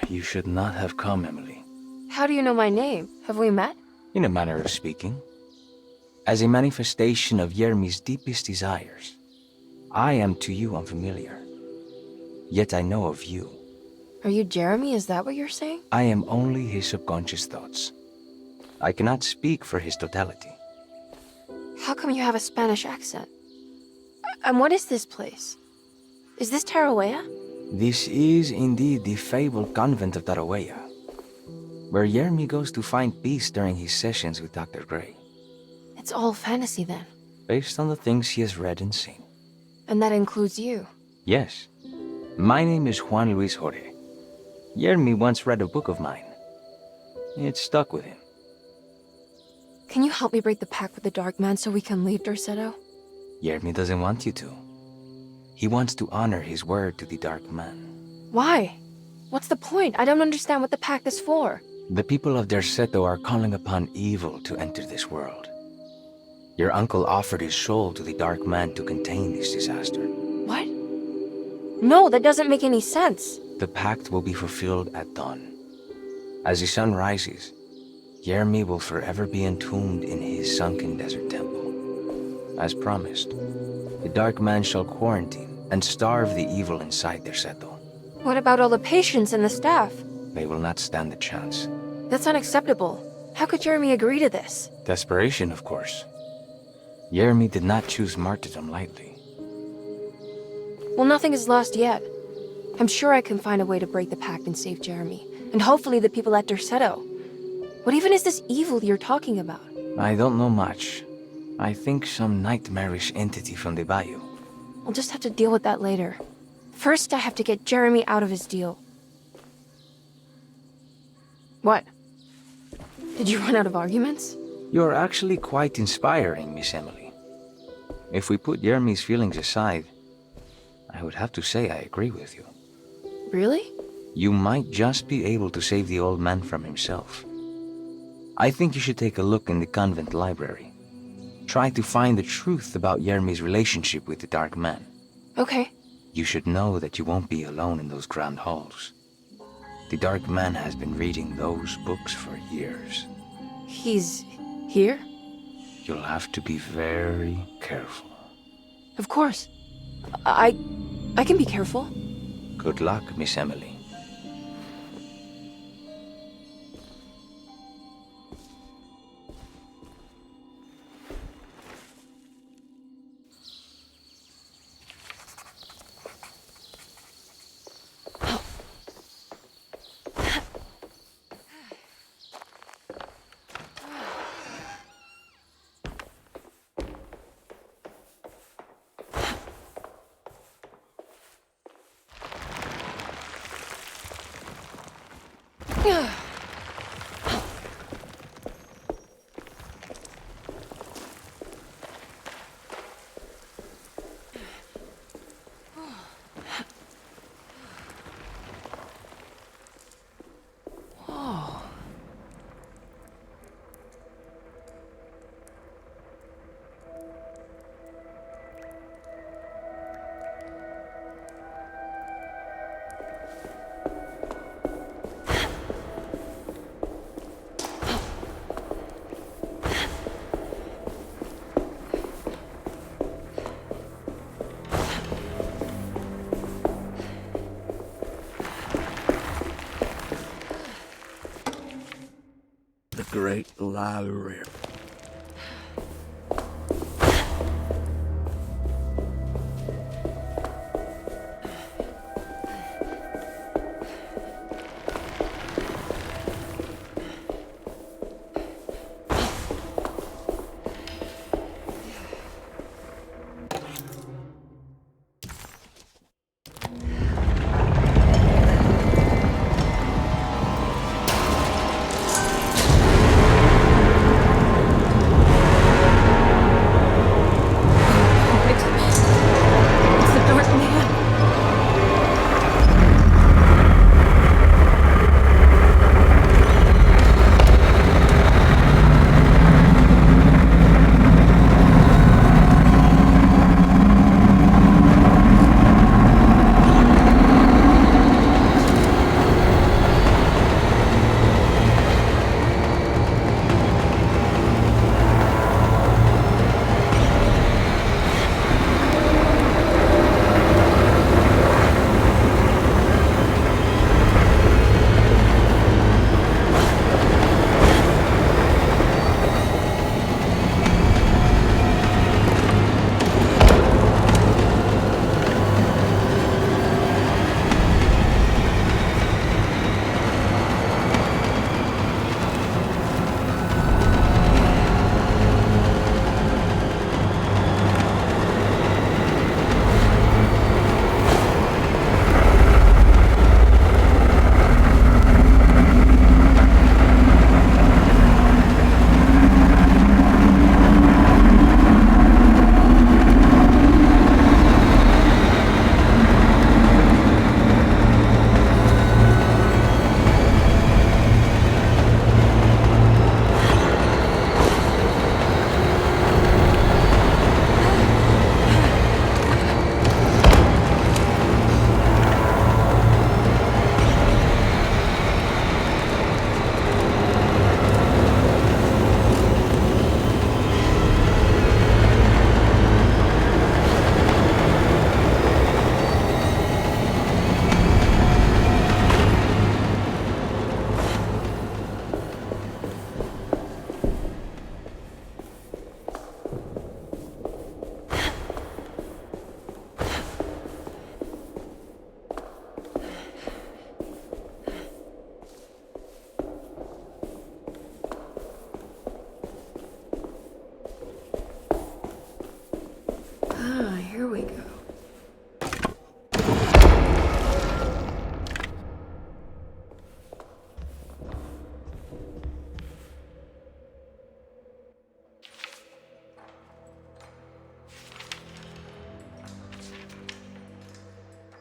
You should not have come, Emily. How do you know my name? Have we met? In a manner of speaking. As a manifestation of Jeremy's deepest desires, I am to you unfamiliar. Yet I know of you. Are you Jeremy? Is that what you're saying? I am only his subconscious thoughts. I cannot speak for his totality. How come you have a Spanish accent? And what is this place? Is this Tarawea? This is indeed the fabled convent of Tarawea, where Jeremy goes to find peace during his sessions with Dr. Gray. It's all fantasy then. Based on the things he has read and seen. And that includes you. Yes. My name is Juan Luis Jorge. Jeremy once read a book of mine. It stuck with him. Can you help me break the pact with the Dark Man so we can leave Derceto? Jeremy doesn't want you to. He wants to honor his word to the Dark Man. Why? What's the point? I don't understand what the pact is for. The people of Derceto are calling upon evil to enter this world. Your uncle offered his soul to the Dark Man to contain this disaster. What? No, that doesn't make any sense. The pact will be fulfilled at dawn. As the sun rises, Jeremy will forever be entombed in his sunken desert temple. As promised, the Dark Man shall quarantine and starve the evil inside Derceto. What about all the patients and the staff? They will not stand a chance. That's unacceptable. How could Jeremy agree to this? Desperation, of course. Jeremy did not choose martyrdom lightly. Well, nothing is lost yet. I'm sure I can find a way to break the pact and save Jeremy. And hopefully the people at Derceto. What even is this evil you're talking about? I don't know much. I think some nightmarish entity from the bayou. I'll just have to deal with that later. First, I have to get Jeremy out of his deal. What? Did you run out of arguments? You're actually quite inspiring, Miss Emily. If we put Jeremy's feelings aside, I would have to say I agree with you. Really? You might just be able to save the old man from himself. I think you should take a look in the convent library. Try to find the truth about Jeremy's relationship with the Dark Man. Okay. You should know that you won't be alone in those grand halls. The Dark Man has been reading those books for years. He's here? You'll have to be very careful. Of course. I can be careful. Good luck, Miss Emily. Great library.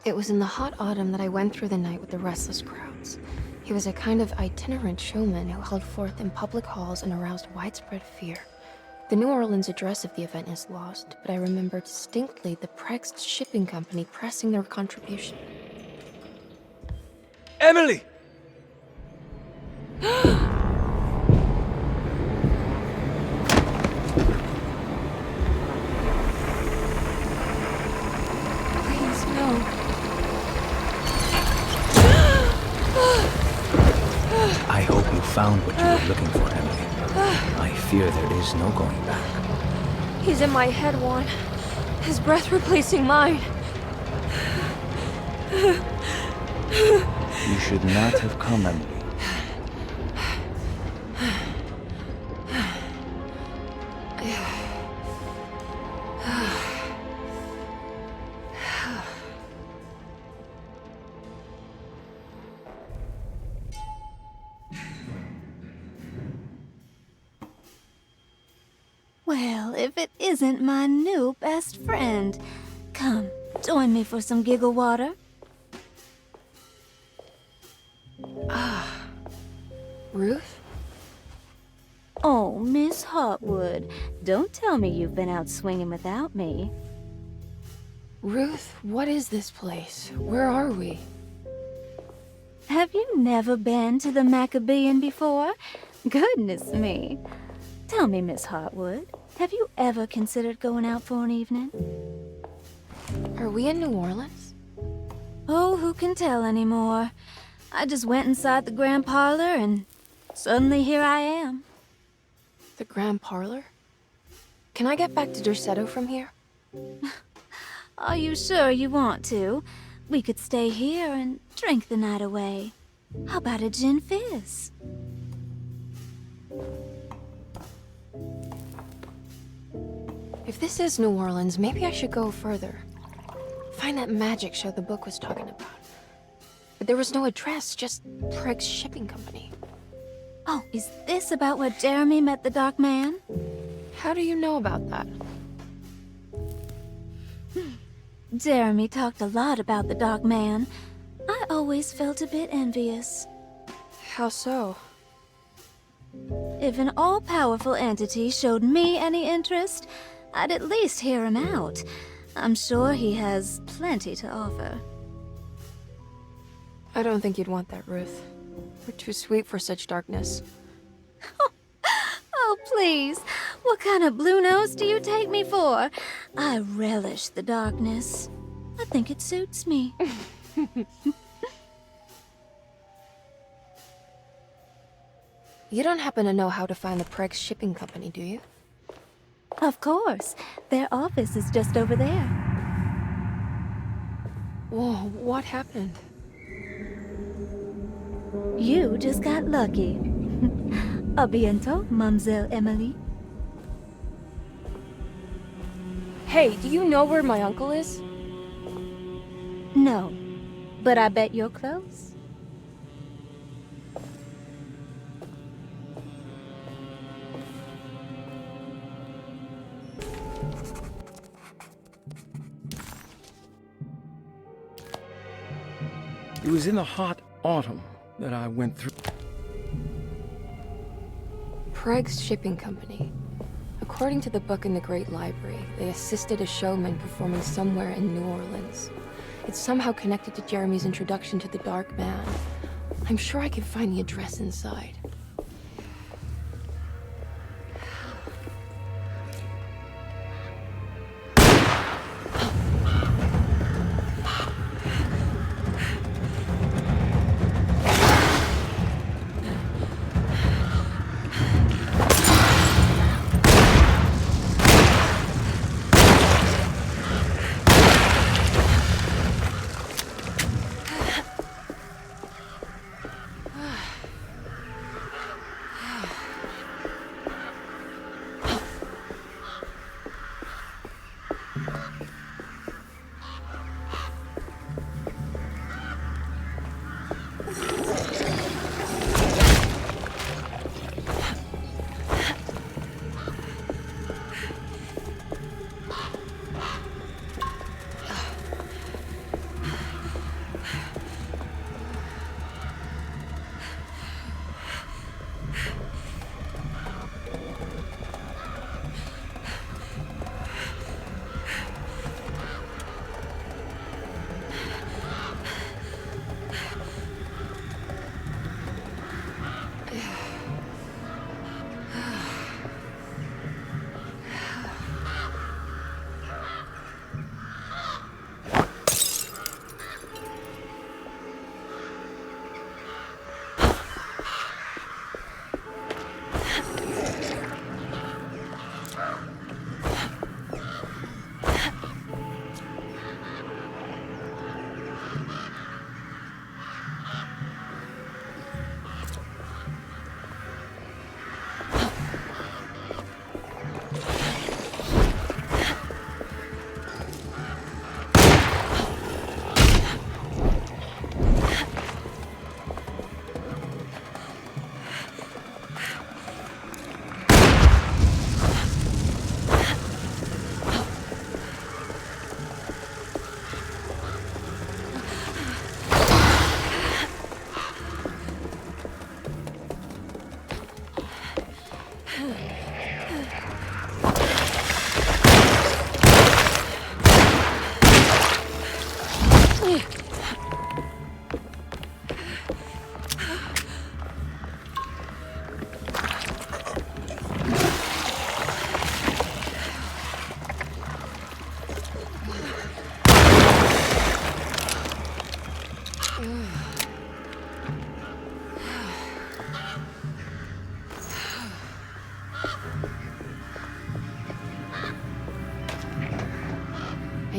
It was in the hot autumn that I went through the night with the restless crowds. He was a kind of itinerant showman who held forth in public halls and aroused widespread fear. The New Orleans address of the event is lost, but I remember distinctly the Prext shipping company pressing their contribution. Emily! Please, no. I hope you found what you were looking for, Emily. I fear there is no going back. He's in my head, Juan. His breath replacing mine. You should not have come, Emily. Well, if it isn't my new best friend. Come, join me for some giggle water. Ruth? Oh, Miss Hartwood, don't tell me you've been out swinging without me. Ruth, what is this place? Where are we? Have you never been to the Maccabean before? Goodness me. Tell me, Miss Hartwood, have you ever considered going out for an evening? Are we in New Orleans? Oh, who can tell anymore? I just went inside the grand parlor and suddenly here I am. The Grand Parlor? Can I get back to Derceto from here? Are you sure you want to? We could stay here and drink the night away. How about a gin fizz? If this is New Orleans, maybe I should go further. Find that magic show the book was talking about. But there was no address, just Prext Shipping Company. Oh, is this about where Jeremy met the Dark Man? How do you know about that? Jeremy talked a lot about the Dark Man. I always felt a bit envious. How so? If an all-powerful entity showed me any interest, I'd at least hear him out. I'm sure he has plenty to offer. I don't think you'd want that, Ruth. We're too sweet for such darkness. Oh, please. What kind of blue nose do you take me for? I relish the darkness. I think it suits me. You don't happen to know how to find the Prext Shipping Company, do you? Of course. Their office is just over there. Whoa, what happened? You just got lucky. A bientôt, Mademoiselle Emily. Hey, do you know where my uncle is? No, but I bet you're close. It was in the hot autumn that I went through. Prext Shipping Company. According to the book in the Great Library, they assisted a showman performing somewhere in New Orleans. It's somehow connected to Jeremy's introduction to the Dark Man. I'm sure I can find the address inside.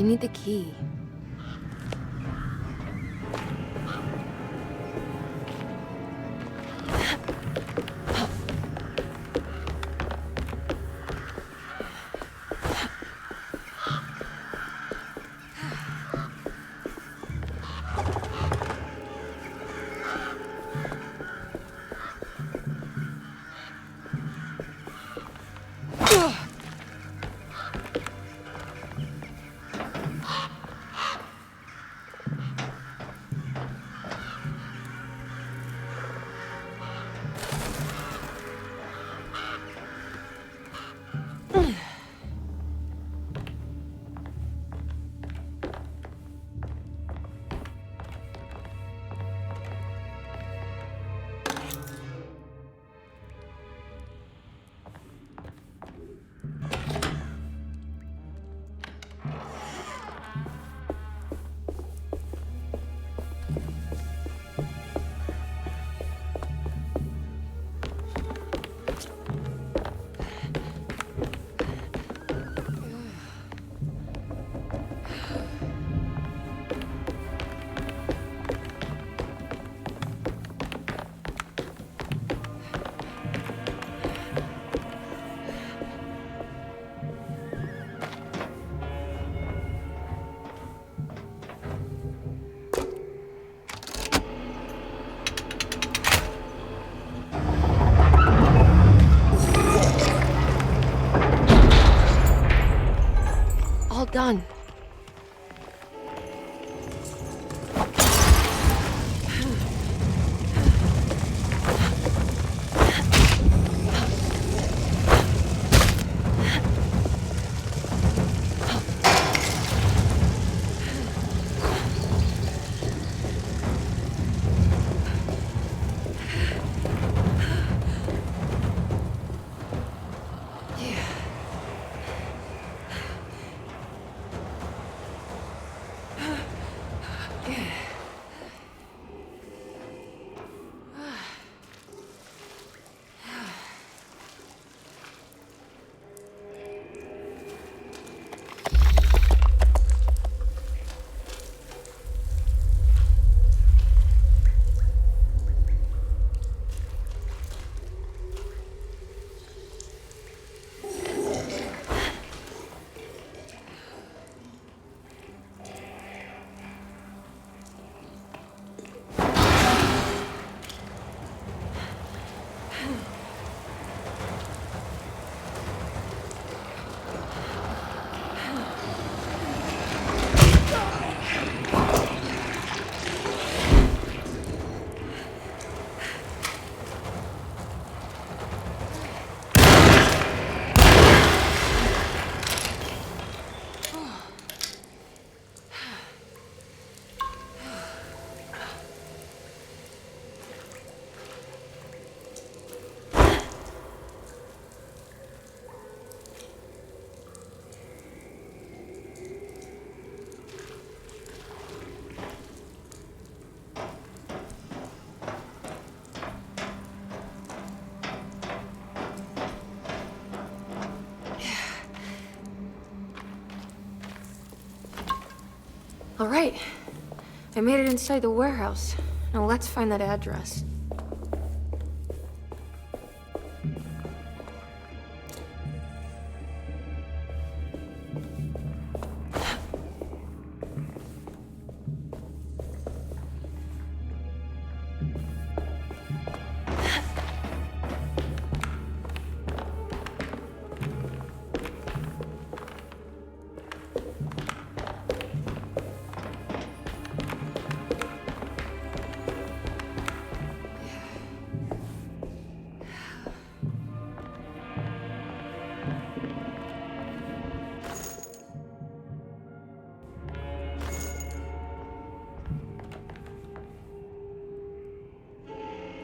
need the key. All done. All right. I made it inside the warehouse. Now let's find that address.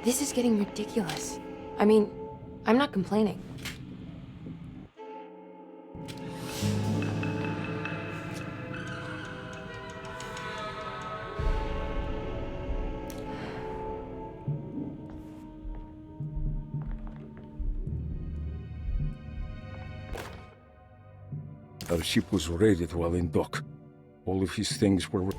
This is getting ridiculous. I mean, I'm not complaining. Our ship was raided while in dock. All of his things were...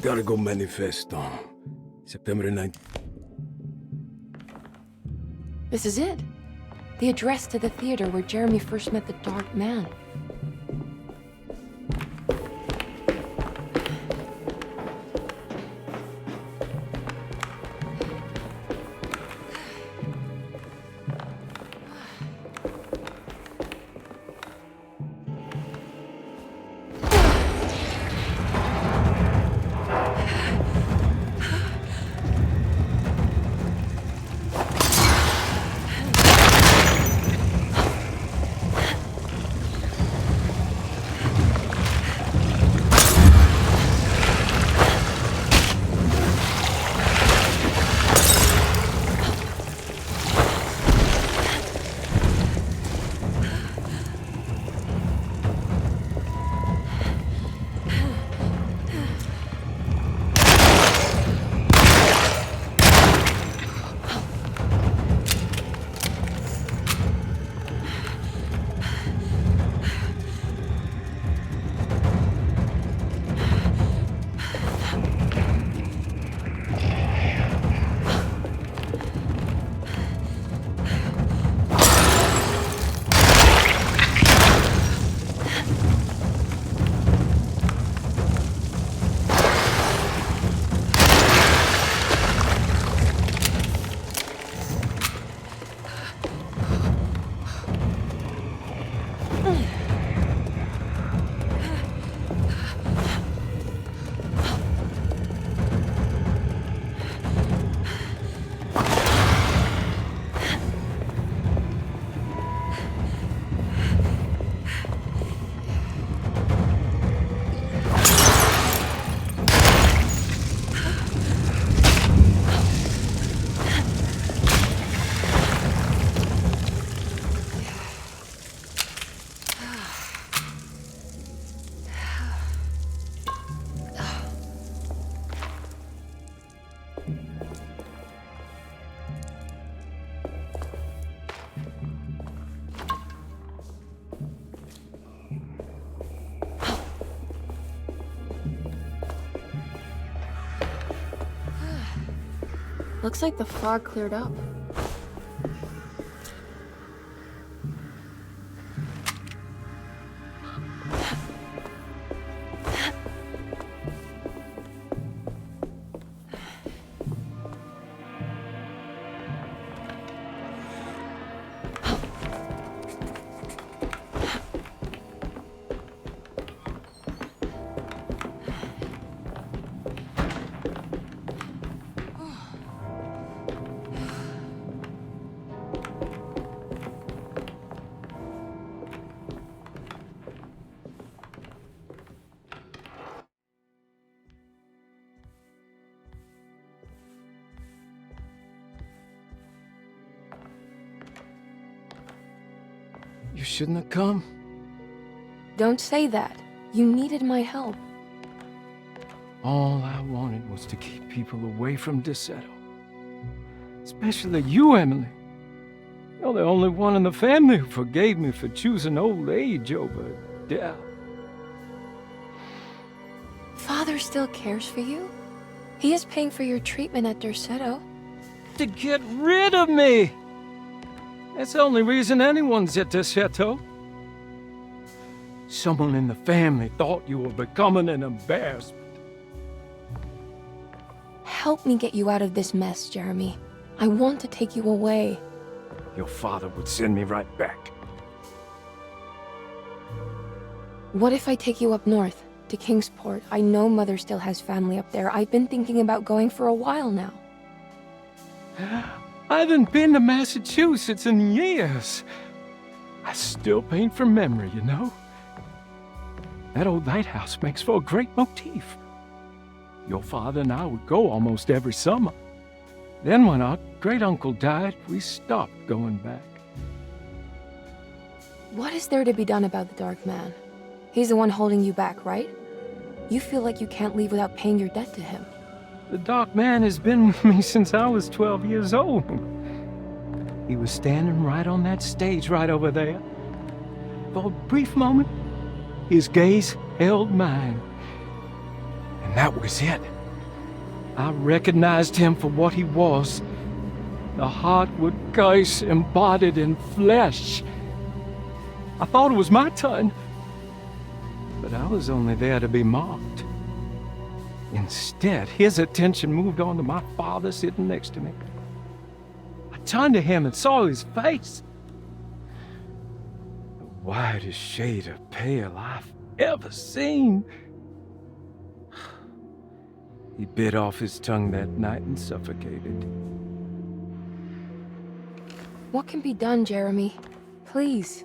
Gotta go manifesto. September 9th. This is it. The address to the theater where Jeremy first met the Dark Man. Looks like the fog cleared up. You shouldn't have come. Don't say that. You needed my help. All I wanted was to keep people away from Derceto. Especially you, Emily. You're the only one in the family who forgave me for choosing old age over death. Father still cares for you? He is paying for your treatment at Derceto. To get rid of me! That's the only reason anyone's at Derceto. Someone in the family thought you were becoming an embarrassment. Help me get you out of this mess, Jeremy. I want to take you away. Your father would send me right back. What if I take you up north, to Kingsport? I know Mother still has family up there. I've been thinking about going for a while now. I haven't been to Massachusetts in years. I still paint from memory, you know? That old lighthouse makes for a great motif. Your father and I would go almost every summer. Then when our great-uncle died, we stopped going back. What is there to be done about the Dark Man? He's the one holding you back, right? You feel like you can't leave without paying your debt to him. The Dark Man has been with me since I was 12 years old. He was standing right on that stage right over there. For a brief moment, his gaze held mine. And that was it. I recognized him for what he was. The Hartwood curse embodied in flesh. I thought it was my turn, but I was only there to be mocked. Instead, his attention moved on to my father sitting next to me. I turned to him and saw his face. The whitest shade of pale I've ever seen. He bit off his tongue that night and suffocated. What can be done, Jeremy? Please.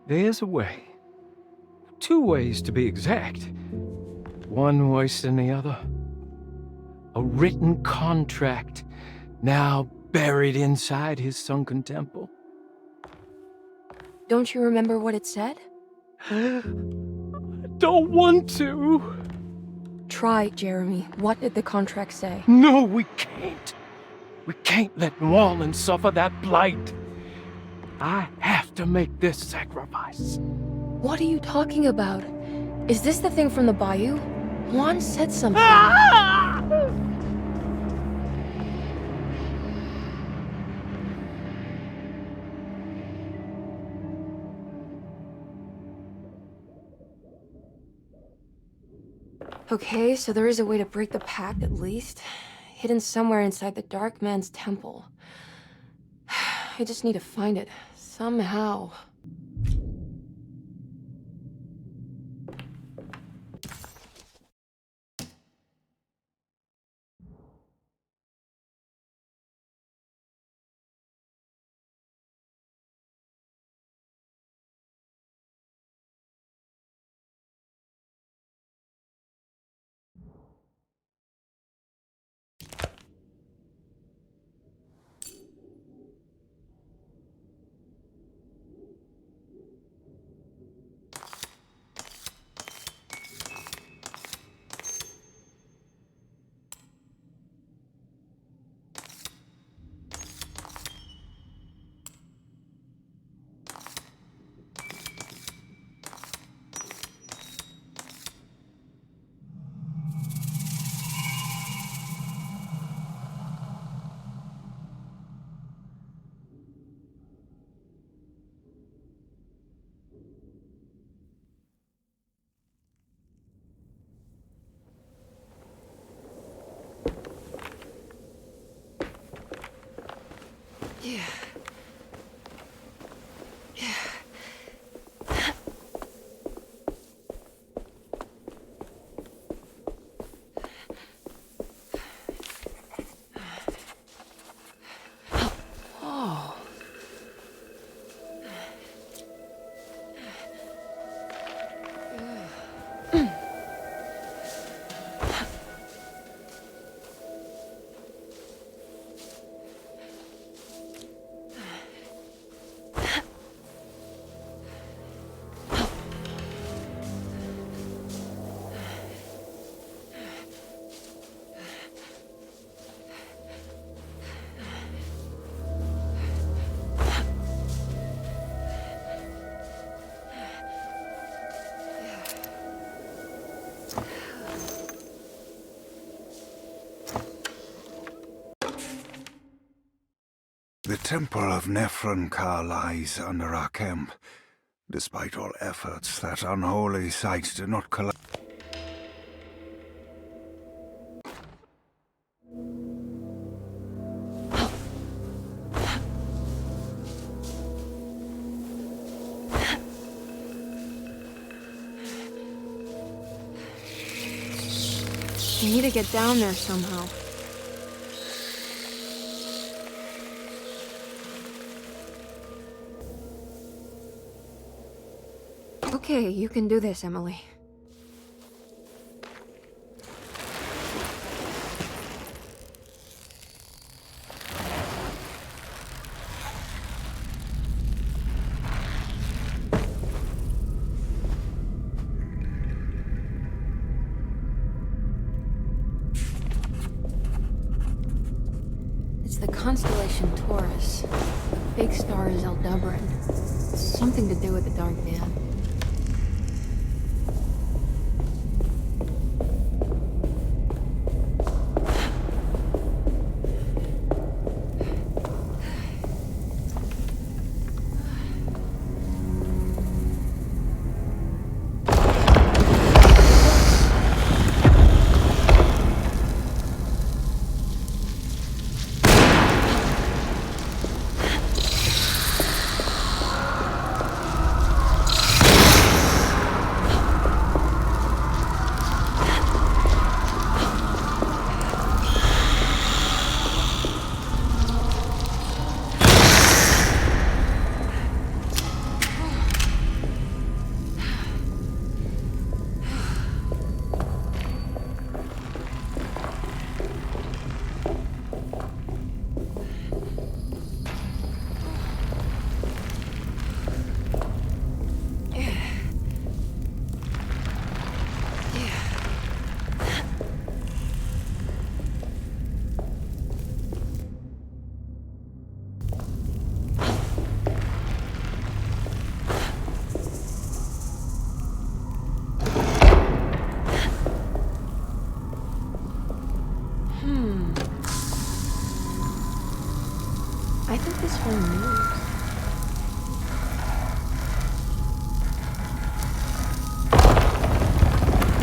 There's a way. 2 ways to be exact. One worse than the other. A written contract, now buried inside his sunken temple. Don't you remember what it said? I don't want to. Try, Jeremy. What did the contract say? No, we can't. We can't let New Orleans suffer that blight. I have to make this sacrifice. What are you talking about? Is this the thing from the bayou? Juan said something. Ah! Okay, so there is a way to break the pact at least. Hidden somewhere inside the Dark Man's temple. I just need to find it, somehow. Yeah. The Temple of Nephron-Ka lies under our camp. Despite all efforts, that unholy site did not collapse. We need to get down there somehow. Okay, you can do this, Emily. It's the constellation Taurus. The big star is Aldebaran. Something to do with the Dark Man. I think this whole news.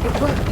It worked.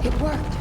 It worked.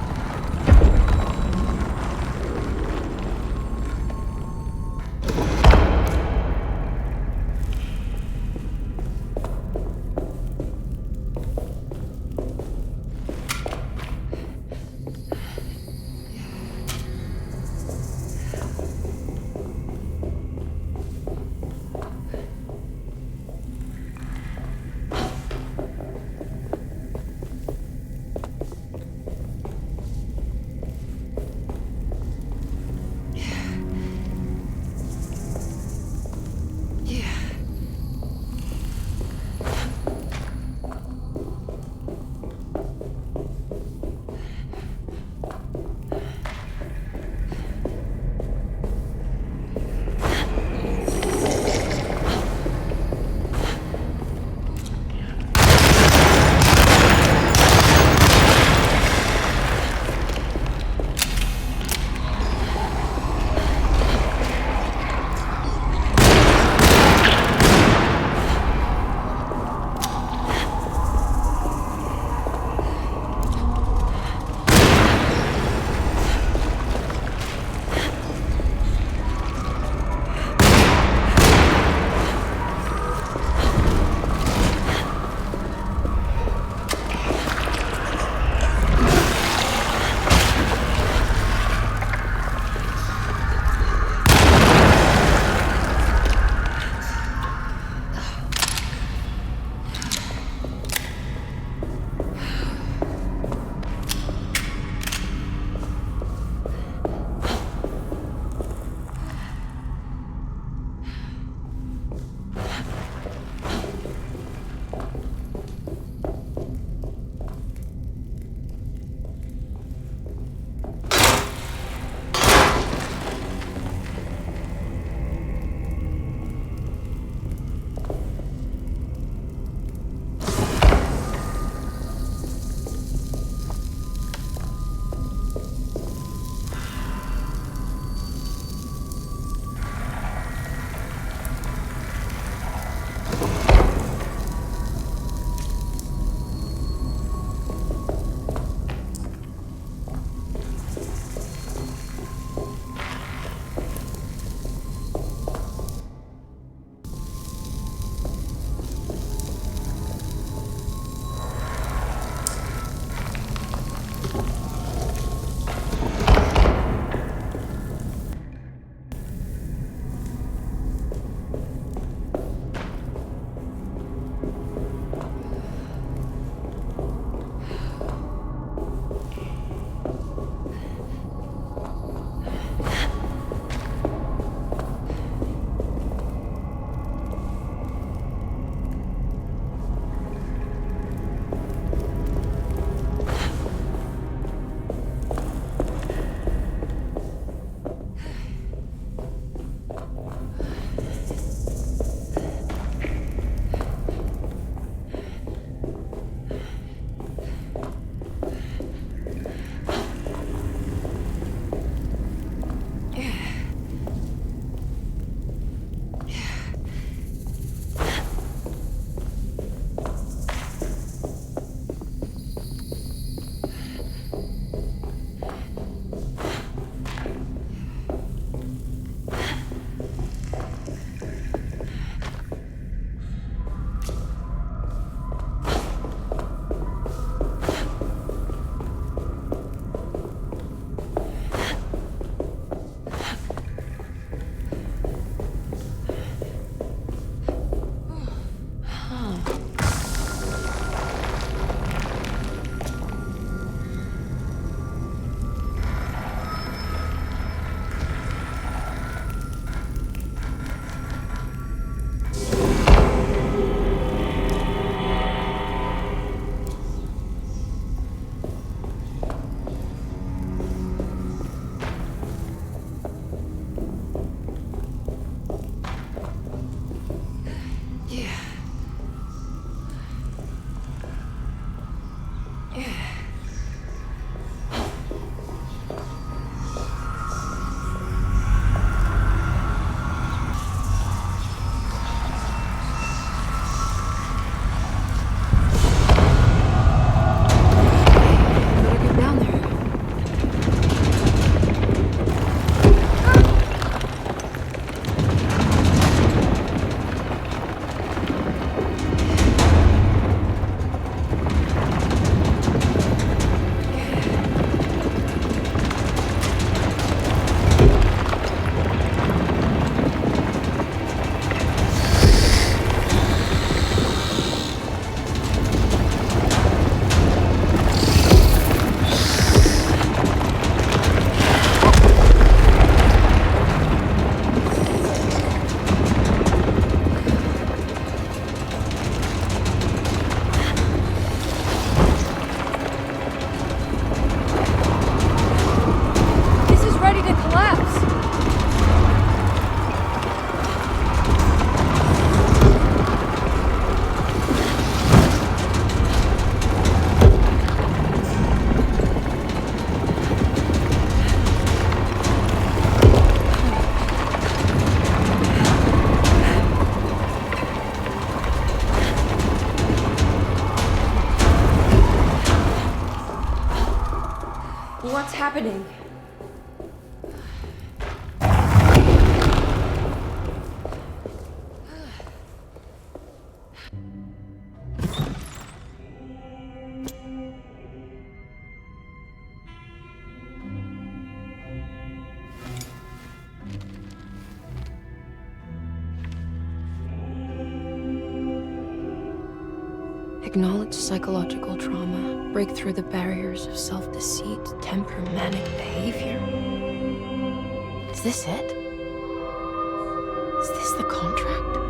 What's happening? Acknowledge psychological trauma, break through the barriers of self-deceit, temper manic behavior. Is this it? Is this the contract?